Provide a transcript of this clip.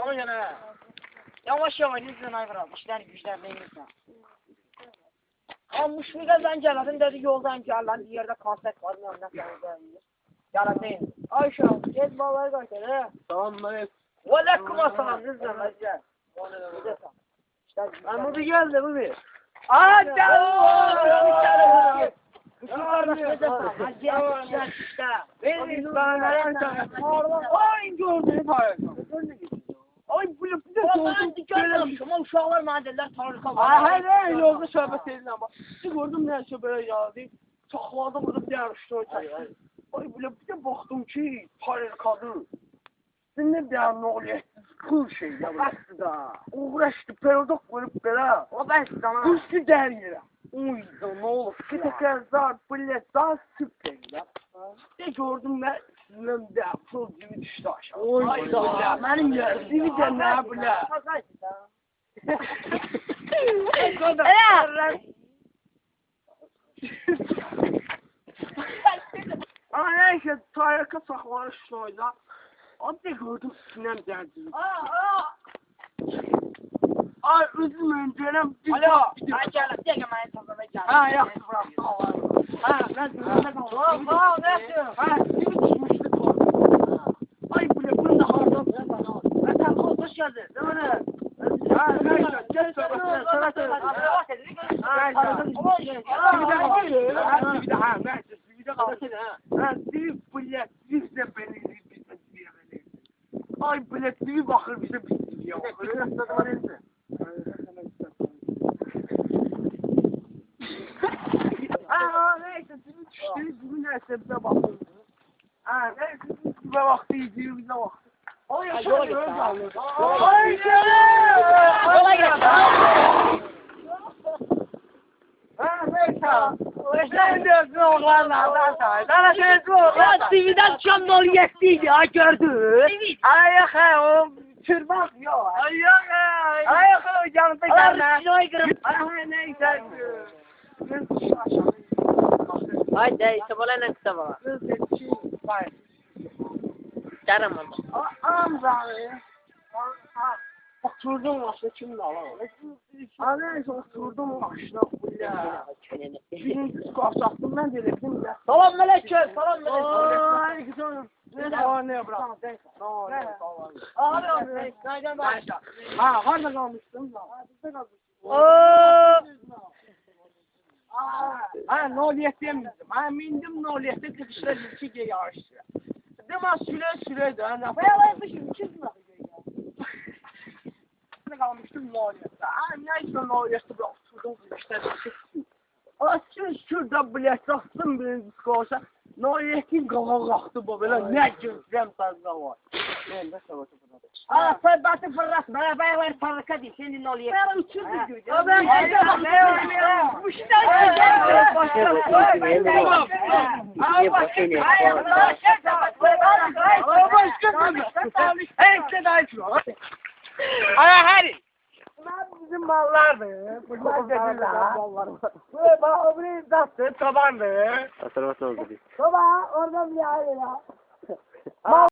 Sana gene. Yavaş yavaş izlen Ayvar abi. İşler güçler neymişse. Almış bir gazdan geldin dedi yoldan gel lan yerde konset var mı ondan sonra geldin. Ayşe gel babayı kaçır he. Tamam ben. Aleyküm assalam izlen hacı. Ama bir geldi bu bir. Aa gel. Kuşlar ne defa? Hacı işte. Benim sana Ay gördüm hayır. Ay bu bir de gördüm. Ama uşaklar mahalleler tarika var. Hayır hayır yolda söhbət edin ama. Bir gördüm neyse böyle geldi. Çakladı burada bir yarıştı. Ay böyle bir de baktım ki tarikadı. Ne bir ne oluyor? Kul şey ya. Bastı da. Uğraştı perodok verip bela. O ben sana. Üstü der yere. Uy da ne olur. Bir tekerzar böyle daha süper ya. De gördüm ben. Sizden de pul gibi düştü aşağı. Oy da. Benim yerimi de ne böyle. Ama neyse tarika saklanır şurada. Abi de gördüm sinem derdi. Ay üzülmeyin canım. Alo. Ben geldim. Diyemeyin sana gel. Ha yaptı bırak. Ha ben de kaldım. Tamam ne yapıyorsun? Ha gibi düşmüştük o. Ay bunu da hardan. Ben tam hoş geldin. Değil mi? Ha neyse. Gel söyle. Sana söyle. Ay bilet bir bakır bize bir ya. Ha neyse sizin düştüğünüz bugün neyse bize bakın. Ha neyse bize baktı iyice bize baktı. Ay yola git. Ay Yola git. ha neyse. Sen diyorsun oğlanlardan say. Sana şey yok. Ya TV'den çamdol yettiydi ha gördün. Ay yok o çırmak yok. Ay yok ay yok o yanında gelme. Ay neyse. Haydi sabahla ne kısa baba. Canım oldu. Oturdum başına kimle alalım? Neyse oturdum başına. Birinci kalsaktım ben dedim ya. Salam melekçe, salam melekçe. Ay güzel. Ne ne bırak. Abi nereden başla? Ha harda kalmıştım. Bizde kalmıştım. Ha noliyet demizdim. Ha mindim noliyette tıkışla bir şey yarıştı. Dema süre de. Bayağıymışım çizme. Ne kalmıştım noliyette. Ha neyse noliyette bir oturdum işte. Şurada bile sattım birinci skoşa. Noliyetin kafa kalktı bu böyle ne gözlem fazla var. Ben de sabah Aa sen batı fırlat. Bana bayağılar tarika değil. Senin noliyet. Ben uçurdum gözüm. Ben Bu bizim mallardı. Bunlar dediler. Bu bağırın tabandı. Hatırlatma oldu. Baba oradan bir ayrı ya.